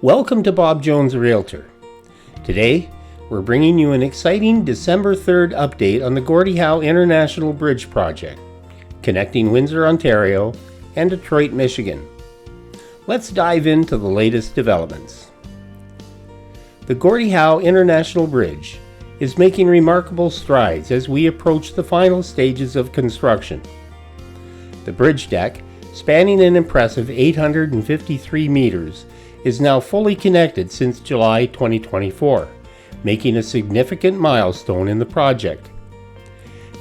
Welcome to Bob Jones Realtor. Today, we're bringing you an exciting December 3rd update on the Gordie Howe International Bridge project, connecting Windsor, Ontario and Detroit, Michigan. Let's dive into the latest developments. The Gordie Howe International Bridge is making remarkable strides as we approach the final stages of construction. The bridge deck, spanning an impressive 853 meters, is now fully connected since July 2024, making a significant milestone in the project.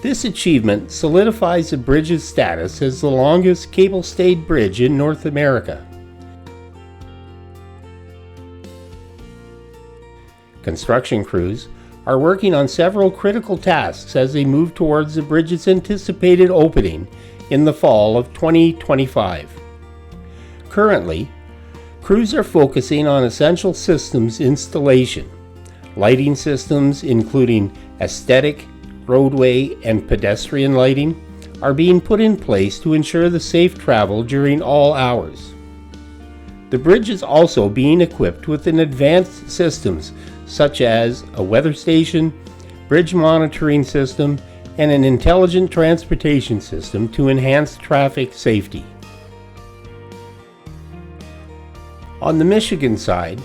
This achievement solidifies the bridge's status as the longest cable-stayed bridge in North America. Construction crews are working on several critical tasks as they move towards the bridge's anticipated opening in the fall of 2025. Currently, crews are focusing on essential systems installation. Lighting systems, including aesthetic, roadway, and pedestrian lighting, are being put in place to ensure the safe travel during all hours. The bridge is also being equipped with advanced systems such as a weather station, bridge monitoring system, and an intelligent transportation system to enhance traffic safety. On the Michigan side,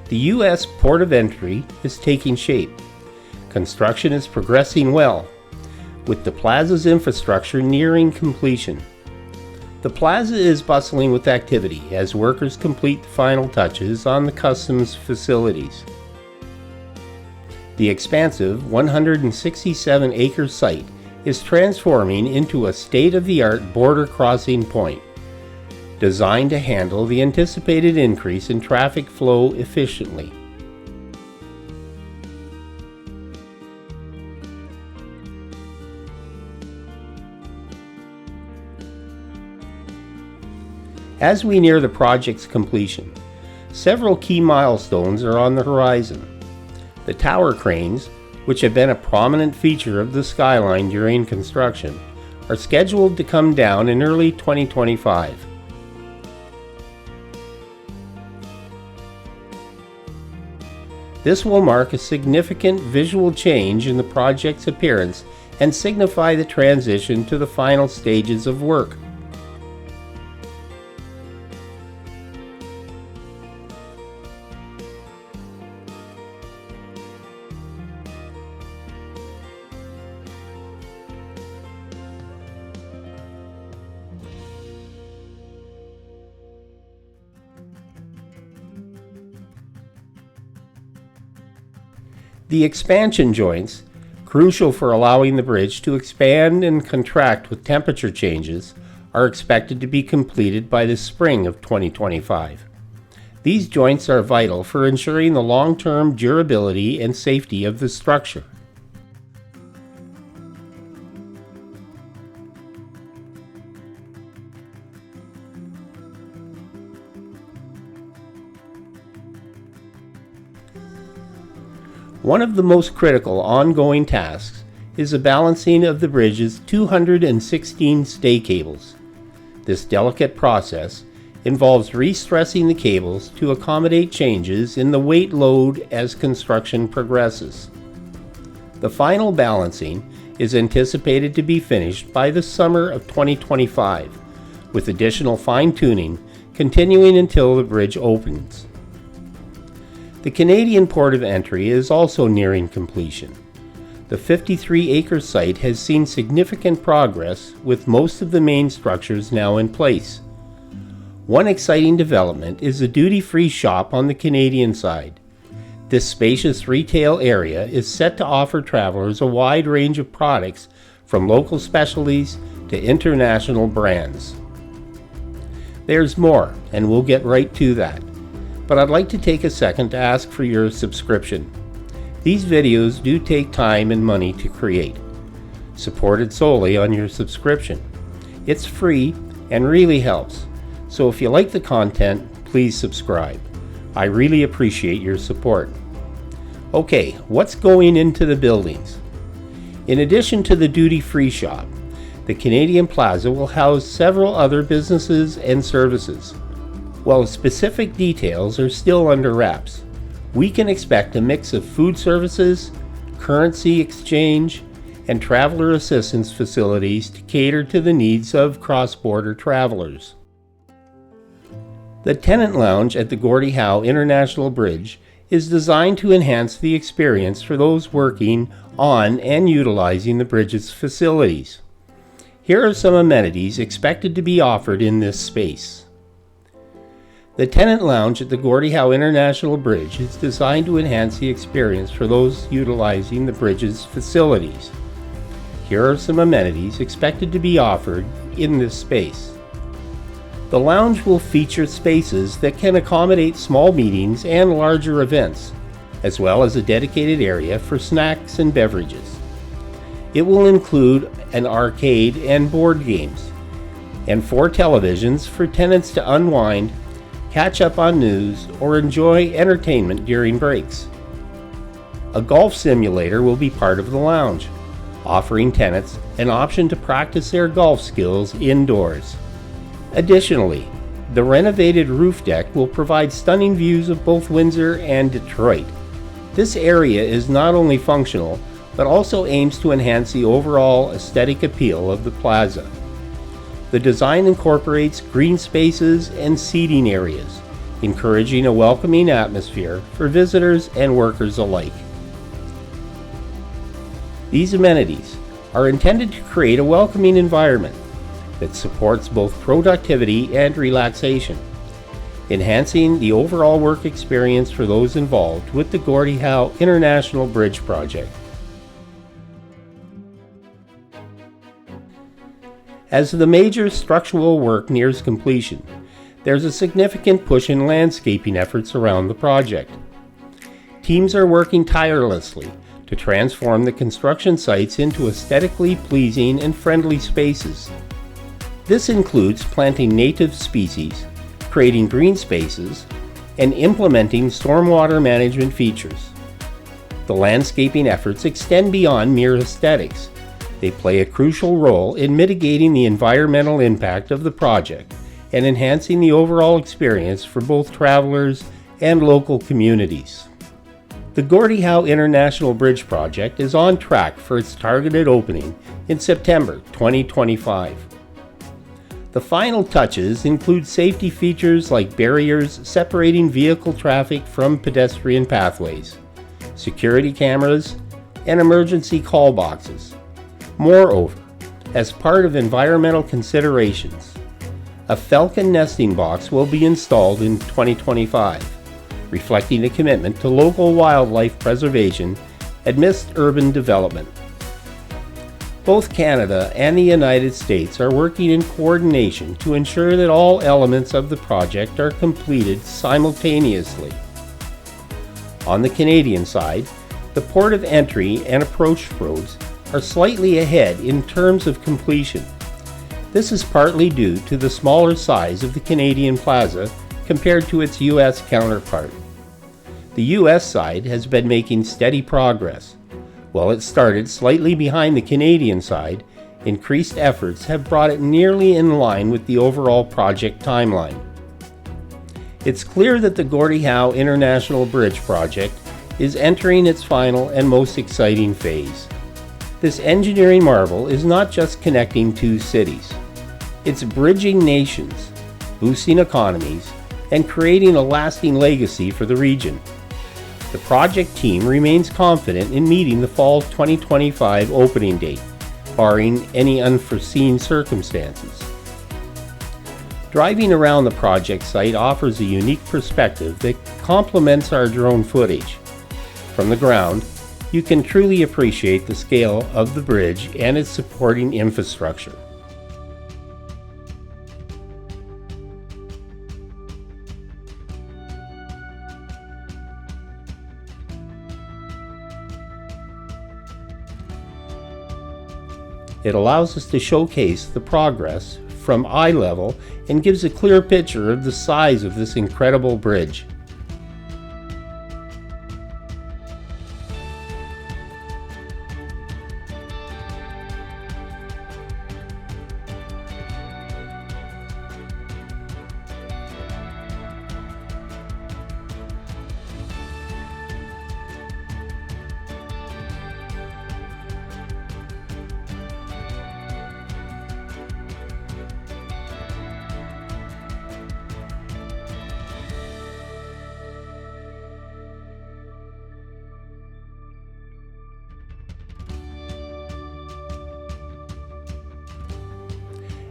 the U.S. port of entry is taking shape. Construction is progressing well, with the plaza's infrastructure nearing completion. The plaza is bustling with activity as workers complete the final touches on the customs facilities. The expansive 167-acre site is transforming into a state-of-the-art border crossing point, designed to handle the anticipated increase in traffic flow efficiently. As we near the project's completion, several key milestones are on the horizon. The tower cranes, which have been a prominent feature of the skyline during construction, are scheduled to come down in early 2025. This will mark a significant visual change in the project's appearance and signify the transition to the final stages of work. The expansion joints, crucial for allowing the bridge to expand and contract with temperature changes, are expected to be completed by the spring of 2025. These joints are vital for ensuring the long-term durability and safety of the structure. One of the most critical ongoing tasks is the balancing of the bridge's 216 stay cables. This delicate process involves re-stressing the cables to accommodate changes in the weight load as construction progresses. The final balancing is anticipated to be finished by the summer of 2025, with additional fine-tuning continuing until the bridge opens. The Canadian port of entry is also nearing completion. The 53-acre site has seen significant progress, with most of the main structures now in place. One exciting development is the duty-free shop on the Canadian side. This spacious retail area is set to offer travelers a wide range of products, from local specialties to international brands. There's more, and we'll get right to that. But I'd like to take a second to ask for your subscription. These videos do take time and money to create, supported solely on your subscription. It's free and really helps, so if you like the content, please subscribe. I really appreciate your support. Okay, what's going into the buildings? In addition to the duty-free shop, the Canadian Plaza will house several other businesses and services. While specific details are still under wraps, we can expect a mix of food services, currency exchange, and traveler assistance facilities to cater to the needs of cross-border travelers. The Tenant Lounge at the Gordie Howe International Bridge is designed to enhance the experience for those working on and utilizing the bridge's facilities. Here are some amenities expected to be offered in this space. The Tenant Lounge at the Gordie Howe International Bridge is designed to enhance the experience for those utilizing the bridge's facilities. Here are some amenities expected to be offered in this space. The lounge will feature spaces that can accommodate small meetings and larger events, as well as a dedicated area for snacks and beverages. It will include an arcade and board games, and 4 televisions for tenants to unwind, catch up on news, or enjoy entertainment during breaks. A golf simulator will be part of the lounge, offering tenants an option to practice their golf skills indoors. Additionally, the renovated roof deck will provide stunning views of both Windsor and Detroit. This area is not only functional, but also aims to enhance the overall aesthetic appeal of the plaza. The design incorporates green spaces and seating areas, encouraging a welcoming atmosphere for visitors and workers alike. These amenities are intended to create a welcoming environment that supports both productivity and relaxation, enhancing the overall work experience for those involved with the Gordie Howe International Bridge project. As the major structural work nears completion, there's a significant push in landscaping efforts around the project. Teams are working tirelessly to transform the construction sites into aesthetically pleasing and friendly spaces. This includes planting native species, creating green spaces, and implementing stormwater management features. The landscaping efforts extend beyond mere aesthetics. They play a crucial role in mitigating the environmental impact of the project and enhancing the overall experience for both travelers and local communities. The Gordie Howe International Bridge project is on track for its targeted opening in September 2025. The final touches include safety features like barriers separating vehicle traffic from pedestrian pathways, security cameras, and emergency call boxes. Moreover, as part of environmental considerations, a falcon nesting box will be installed in 2025, reflecting a commitment to local wildlife preservation amidst urban development. Both Canada and the United States are working in coordination to ensure that all elements of the project are completed simultaneously. On the Canadian side, the port of entry and approach roads are slightly ahead in terms of completion. This is partly due to the smaller size of the Canadian plaza compared to its U.S. counterpart. The U.S. side has been making steady progress. While it started slightly behind the Canadian side, increased efforts have brought it nearly in line with the overall project timeline. It's clear that the Gordie Howe International Bridge project is entering its final and most exciting phase. This engineering marvel is not just connecting two cities. It's bridging nations, boosting economies, and creating a lasting legacy for the region. The project team remains confident in meeting the fall 2025 opening date, barring any unforeseen circumstances. Driving around the project site offers a unique perspective that complements our drone footage. From the ground, you can truly appreciate the scale of the bridge and its supporting infrastructure. It allows us to showcase the progress from eye level and gives a clear picture of the size of this incredible bridge.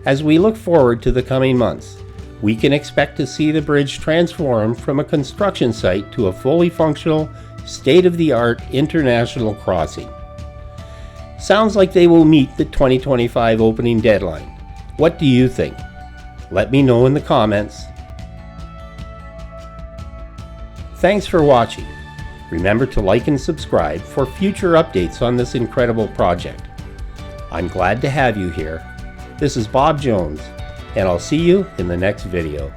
As we look forward to the coming months, we can expect to see the bridge transform from a construction site to a fully functional, state-of-the-art international crossing. Sounds like they will meet the 2025 opening deadline. What do you think? Let me know in the comments. Thanks for watching. Remember to like and subscribe for future updates on this incredible project. I'm glad to have you here. This is Bob Jones, and I'll see you in the next video.